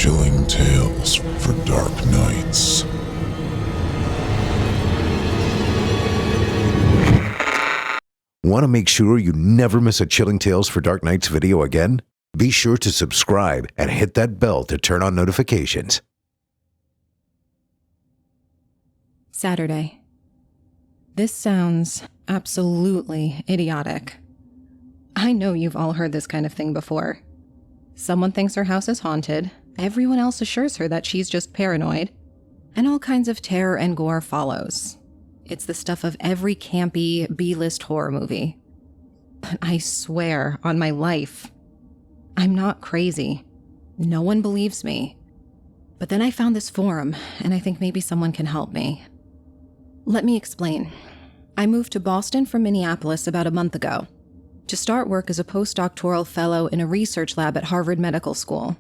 Chilling tales for dark nights. Want to make sure you never miss a Chilling Tales for Dark Nights video again? Be sure to subscribe and hit that bell to turn on notifications. Saturday. This sounds absolutely idiotic. I know you've all heard this kind of thing before. Someone thinks her house is haunted, everyone else assures her that she's just paranoid, and all kinds of terror and gore follows. It's the stuff of every campy B-list horror movie. But I swear on my life, I'm not crazy. No one believes me. But then I found this forum, and I think maybe someone can help me. Let me explain. I moved to Boston from Minneapolis about a month ago to start work as a postdoctoral fellow in a research lab at Harvard Medical School.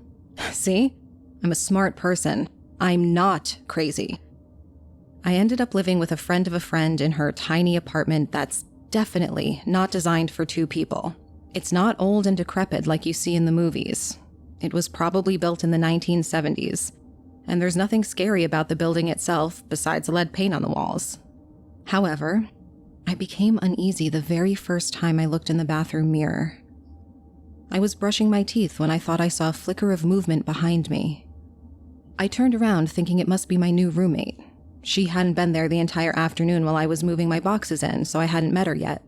See? I'm a smart person. I'm not crazy. I ended up living with a friend of a friend in her tiny apartment that's definitely not designed for two people. It's not old and decrepit like you see in the movies. It was probably built in the 1970s, and there's nothing scary about the building itself besides lead paint on the walls. However, I became uneasy the very first time I looked in the bathroom mirror. I was brushing my teeth when I thought I saw a flicker of movement behind me. I turned around thinking it must be my new roommate. She hadn't been there the entire afternoon while I was moving my boxes in, so I hadn't met her yet.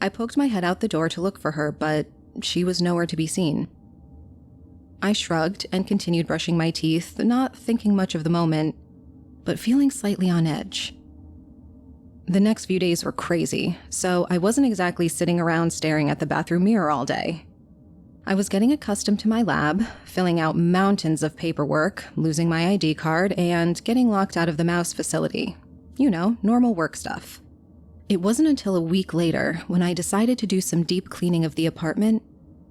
I poked my head out the door to look for her, but she was nowhere to be seen. I shrugged and continued brushing my teeth, not thinking much of the moment, but feeling slightly on edge. The next few days were crazy, so I wasn't exactly sitting around staring at the bathroom mirror all day. I was getting accustomed to my lab, filling out mountains of paperwork, losing my ID card, and getting locked out of the mouse facility. You know, normal work stuff. It wasn't until a week later, when I decided to do some deep cleaning of the apartment,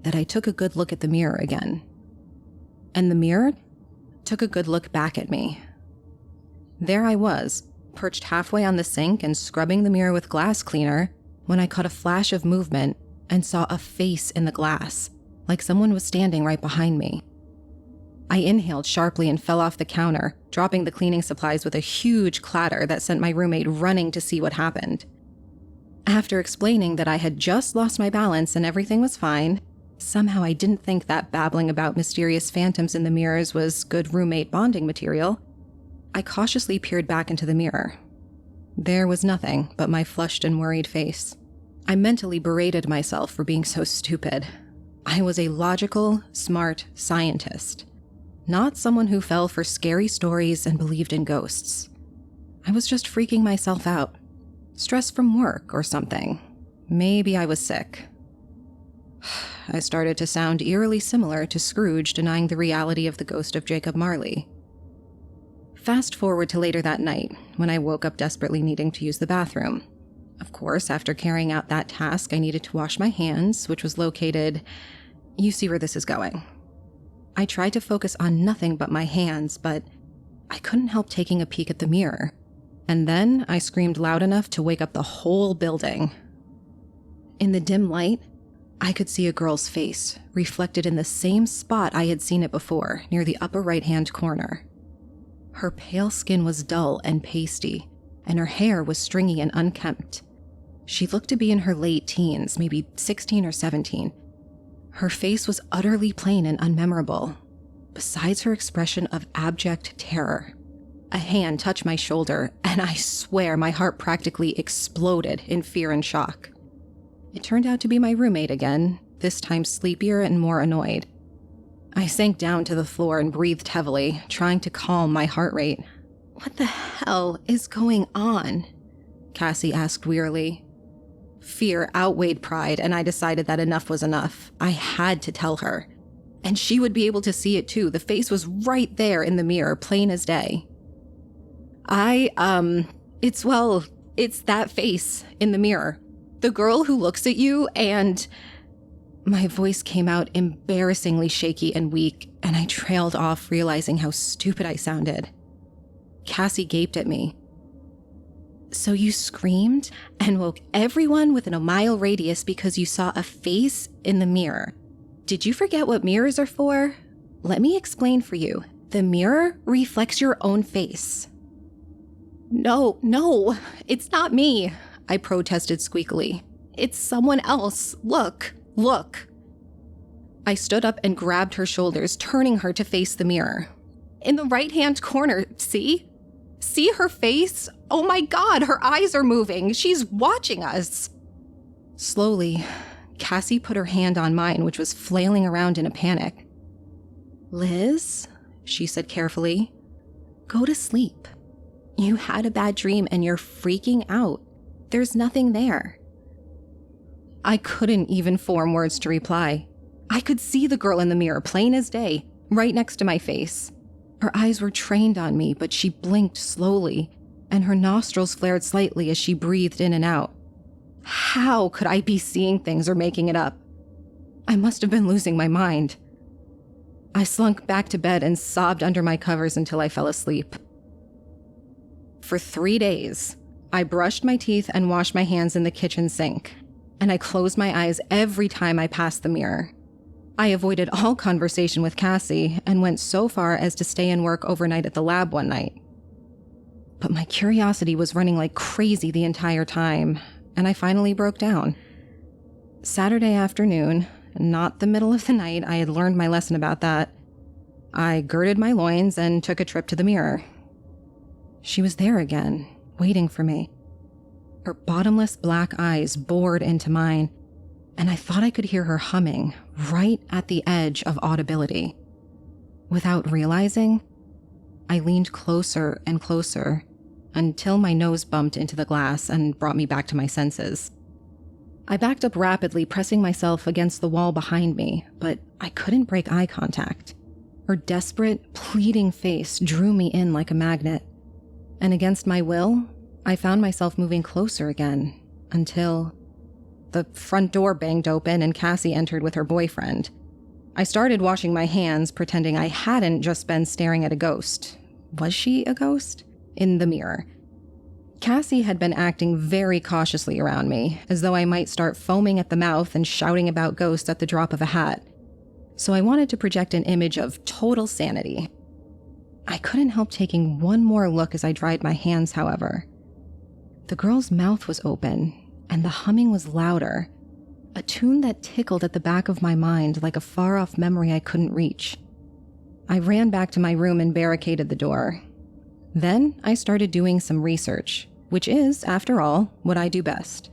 that I took a good look at the mirror again. And the mirror took a good look back at me. There I was, perched halfway on the sink and scrubbing the mirror with glass cleaner, when I caught a flash of movement and saw a face in the glass, like someone was standing right behind me. I inhaled sharply and fell off the counter, dropping the cleaning supplies with a huge clatter that sent my roommate running to see what happened. After explaining that I had just lost my balance and everything was fine, somehow I didn't think that babbling about mysterious phantoms in the mirrors was good roommate bonding material. I cautiously peered back into the mirror. There was nothing but my flushed and worried face. I mentally berated myself for being so stupid. I was a logical, smart scientist, not someone who fell for scary stories and believed in ghosts. I was just freaking myself out. Stress from work or something. Maybe I was sick. I started to sound eerily similar to Scrooge denying the reality of the ghost of Jacob Marley. Fast forward to later that night, when I woke up desperately needing to use the bathroom. Of course, after carrying out that task, I needed to wash my hands, which was located... You see where this is going. I tried to focus on nothing but my hands, but I couldn't help taking a peek at the mirror. And then I screamed loud enough to wake up the whole building. In the dim light, I could see a girl's face, reflected in the same spot I had seen it before, near the upper right-hand corner. Her pale skin was dull and pasty, and her hair was stringy and unkempt. She looked to be in her late teens, maybe 16 or 17. Her face was utterly plain and unmemorable, besides her expression of abject terror. A hand touched my shoulder, and I swear my heart practically exploded in fear and shock. It turned out to be my roommate again, this time sleepier and more annoyed. I sank down to the floor and breathed heavily, trying to calm my heart rate. "What the hell is going on?" Cassie asked wearily. Fear outweighed pride, and I decided that enough was enough. I had to tell her. And she would be able to see it too. The face was right there in the mirror, plain as day. It's that face in the mirror. The girl who looks at you and... My voice came out embarrassingly shaky and weak, and I trailed off, realizing how stupid I sounded. Cassie gaped at me. "So you screamed and woke everyone within a mile radius because you saw a face in the mirror. Did you forget what mirrors are for? Let me explain for you. The mirror reflects your own face. No, it's not me, I protested squeakily. It's someone else. Look. I stood up and grabbed her shoulders, turning her to face the mirror. In the right-hand corner, see? See her face? Oh my God, her eyes are moving. She's watching us. Slowly, Cassie put her hand on mine, which was flailing around in a panic. Liz, she said carefully, go to sleep. You had a bad dream and you're freaking out. There's nothing there. I couldn't even form words to reply. I could see the girl in the mirror, plain as day, right next to my face. Her eyes were trained on me, but she blinked slowly, and her nostrils flared slightly as she breathed in and out. How could I be seeing things or making it up? I must have been losing my mind. I slunk back to bed and sobbed under my covers until I fell asleep. For 3 days, I brushed my teeth and washed my hands in the kitchen sink, and I closed my eyes every time I passed the mirror. I avoided all conversation with Cassie and went so far as to stay and work overnight at the lab one night. But my curiosity was running like crazy the entire time, and I finally broke down. Saturday afternoon, not the middle of the night, I had learned my lesson about that. I girded my loins and took a trip to the mirror. She was there again, waiting for me. Her bottomless black eyes bored into mine, and I thought I could hear her humming right at the edge of audibility. Without realizing, I leaned closer and closer until my nose bumped into the glass and brought me back to my senses. I backed up rapidly, pressing myself against the wall behind me, but I couldn't break eye contact. Her desperate, pleading face drew me in like a magnet, and against my will, I found myself moving closer again until the front door banged open and Cassie entered with her boyfriend. I started washing my hands, pretending I hadn't just been staring at a ghost. Was she a ghost? In the mirror. Cassie had been acting very cautiously around me, as though I might start foaming at the mouth and shouting about ghosts at the drop of a hat. So I wanted to project an image of total sanity. I couldn't help taking one more look as I dried my hands, however. The girl's mouth was open, and the humming was louder, a tune that tickled at the back of my mind like a far-off memory I couldn't reach. I ran back to my room and barricaded the door. Then I started doing some research, which is, after all, what I do best.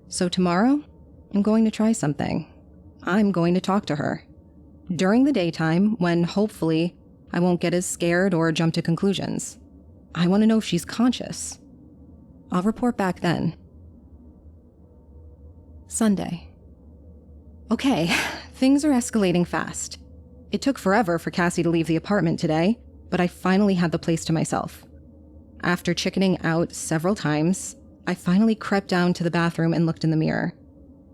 So tomorrow, I'm going to try something. I'm going to talk to her. During the daytime, when hopefully I won't get as scared or jump to conclusions. I want to know if she's conscious. I'll report back then. Sunday. Okay, things are escalating fast. It took forever for Cassie to leave the apartment today, but I finally had the place to myself. After chickening out several times, I finally crept down to the bathroom and looked in the mirror,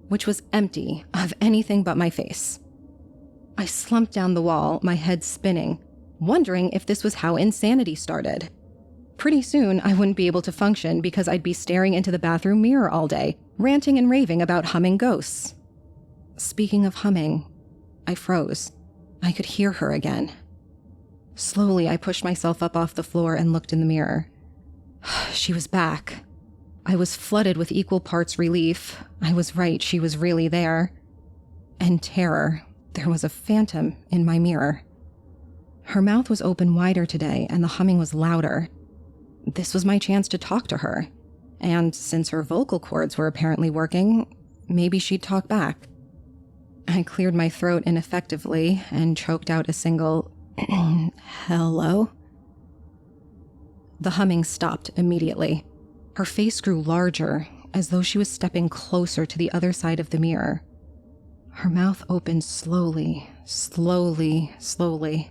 which was empty of anything but my face. I slumped down the wall, my head spinning, wondering if this was how insanity started. Pretty soon, I wouldn't be able to function because I'd be staring into the bathroom mirror all day, ranting and raving about humming ghosts. Speaking of humming, I froze. I could hear her again. Slowly, I pushed myself up off the floor and looked in the mirror. She was back. I was flooded with equal parts relief. I was right, she was really there. And terror. There was a phantom in my mirror. Her mouth was open wider today, and the humming was louder. This was my chance to talk to her. And since her vocal cords were apparently working, maybe she'd talk back. I cleared my throat ineffectively and choked out a single, hello? The humming stopped immediately. Her face grew larger, as though she was stepping closer to the other side of the mirror. Her mouth opened slowly, slowly, slowly.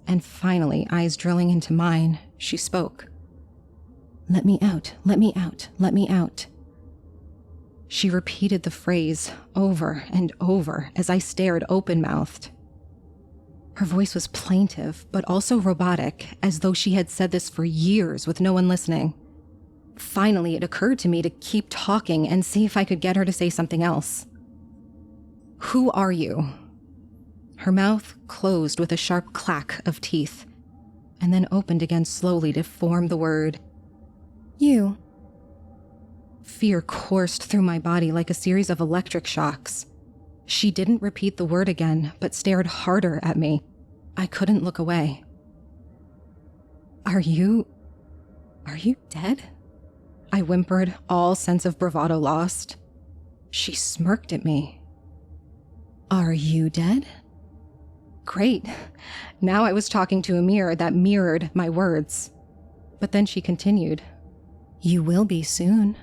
And finally, eyes drilling into mine, she spoke. Let me out, let me out, let me out. She repeated the phrase over and over as I stared open-mouthed. Her voice was plaintive, but also robotic, as though she had said this for years with no one listening. Finally, it occurred to me to keep talking and see if I could get her to say something else. Who are you? Her mouth closed with a sharp clack of teeth, and then opened again slowly to form the word, "You." Fear coursed through my body like a series of electric shocks. She didn't repeat the word again, but stared harder at me. I couldn't look away. Are you dead?" I whimpered, all sense of bravado lost. She smirked at me. "Are you dead?" Great. Now I was talking to a mirror that mirrored my words. But then she continued, "You will be soon."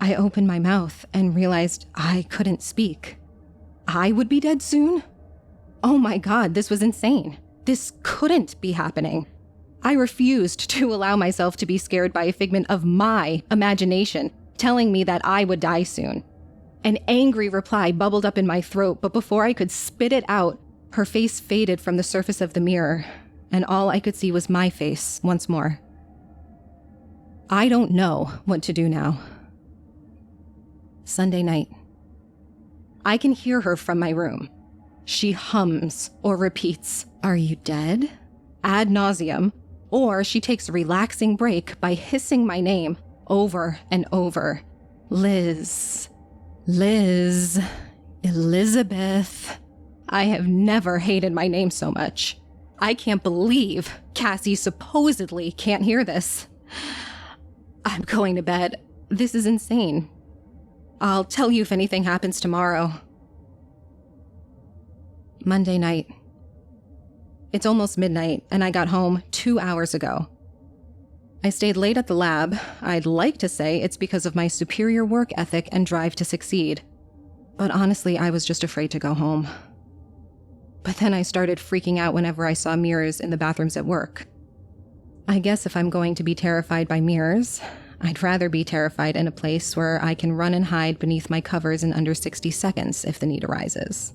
I opened my mouth and realized I couldn't speak. I would be dead soon? Oh my God, this was insane. This couldn't be happening. I refused to allow myself to be scared by a figment of my imagination, telling me that I would die soon. An angry reply bubbled up in my throat, but before I could spit it out, her face faded from the surface of the mirror, and all I could see was my face once more. I don't know what to do now. Sunday night. I can hear her from my room. She hums or repeats, "Are you dead?" ad nauseum, or she takes a relaxing break by hissing my name over and over. Liz, Liz, Elizabeth. I have never hated my name so much. I can't believe Cassie supposedly can't hear this. I'm going to bed. This is insane. I'll tell you if anything happens tomorrow. Monday night. It's almost midnight, and I got home 2 hours ago. I stayed late at the lab. I'd like to say it's because of my superior work ethic and drive to succeed. But honestly, I was just afraid to go home. But then I started freaking out whenever I saw mirrors in the bathrooms at work. I guess if I'm going to be terrified by mirrors, I'd rather be terrified in a place where I can run and hide beneath my covers in under 60 seconds if the need arises.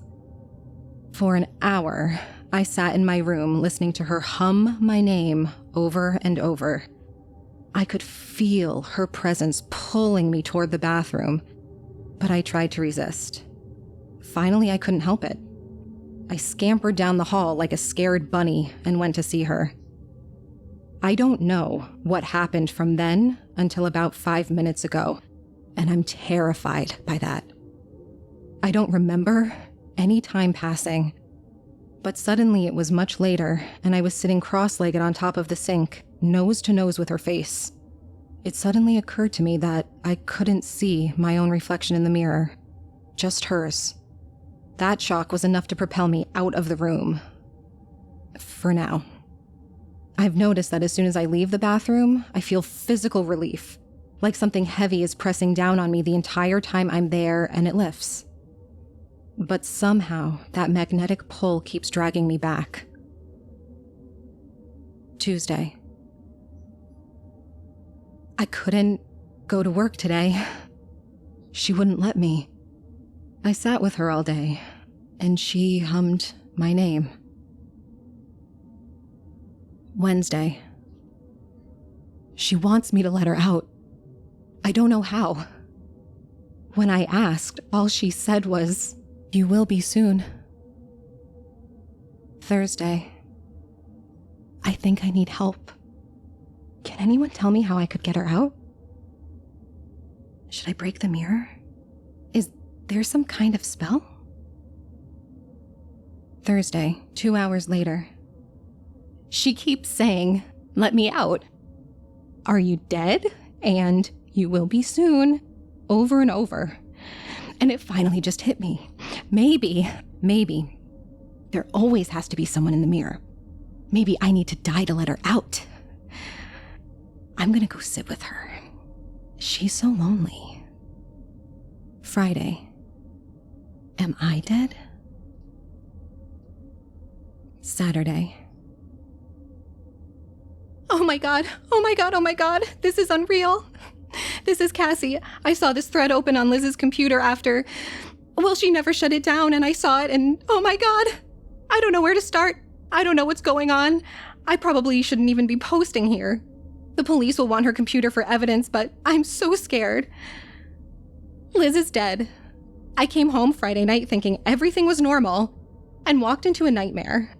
For an hour, I sat in my room listening to her hum my name over and over. I could feel her presence pulling me toward the bathroom, but I tried to resist. Finally, I couldn't help it. I scampered down the hall like a scared bunny and went to see her. I don't know what happened from then until about 5 minutes ago, and I'm terrified by that. I don't remember any time passing, but suddenly it was much later, and I was sitting cross-legged on top of the sink, nose to nose with her face. It suddenly occurred to me that I couldn't see my own reflection in the mirror, just hers. That shock was enough to propel me out of the room. For now. I've noticed that as soon as I leave the bathroom, I feel physical relief, like something heavy is pressing down on me the entire time I'm there and it lifts. But somehow, that magnetic pull keeps dragging me back. Tuesday. I couldn't go to work today. She wouldn't let me. I sat with her all day, and she hummed my name. Wednesday. She wants me to let her out. I don't know how. When I asked, all she said was, "You will be soon." Thursday. I think I need help. Can anyone tell me how I could get her out? Should I break the mirror? Is there some kind of spell? Thursday, 2 hours later. She keeps saying, "Let me out. Are you dead?" and "You will be soon," over and over. And it finally just hit me. Maybe, there always has to be someone in the mirror. Maybe I need to die to let her out. I'm gonna go sit with her. She's so lonely. Friday. Am I dead? Saturday. Oh my God, oh my God, oh my God, this is unreal. This is Cassie. I saw this thread open on Liz's computer after, well, she never shut it down, and I saw it, and oh my God, I don't know where to start. I don't know what's going on. I probably shouldn't even be posting here. The police will want her computer for evidence, but I'm so scared. Liz is dead. I came home Friday night thinking everything was normal, and walked into a nightmare.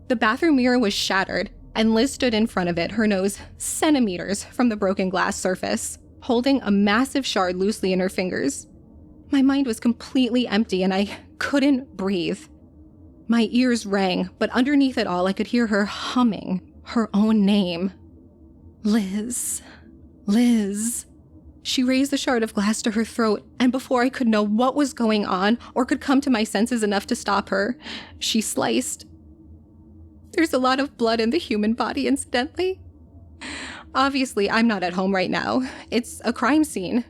The bathroom mirror was shattered, and Liz stood in front of it, her nose centimeters from the broken glass surface, holding a massive shard loosely in her fingers. My mind was completely empty and I couldn't breathe. My ears rang, but underneath it all I could hear her humming her own name. Liz. Liz. She raised the shard of glass to her throat, and before I could know what was going on or could come to my senses enough to stop her, she sliced. There's a lot of blood in the human body, incidentally. Obviously, I'm not at home right now. It's a crime scene.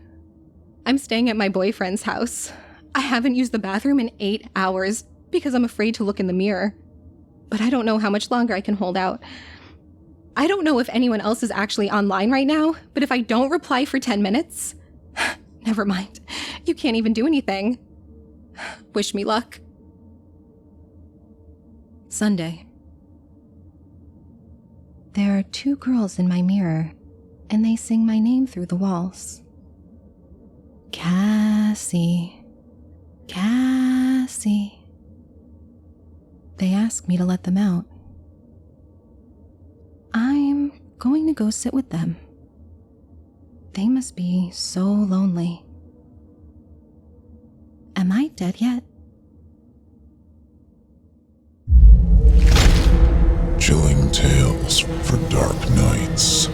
I'm staying at my boyfriend's house. I haven't used the bathroom in 8 hours because I'm afraid to look in the mirror. But I don't know how much longer I can hold out. I don't know if anyone else is actually online right now, but if I don't reply for 10 minutes... Never mind. You can't even do anything. Wish me luck. Sunday. There are 2 girls in my mirror, and they sing my name through the walls. Cassie. Cassie. They ask me to let them out. I'm going to go sit with them. They must be so lonely. Am I dead yet? Chilling tales for dark nights.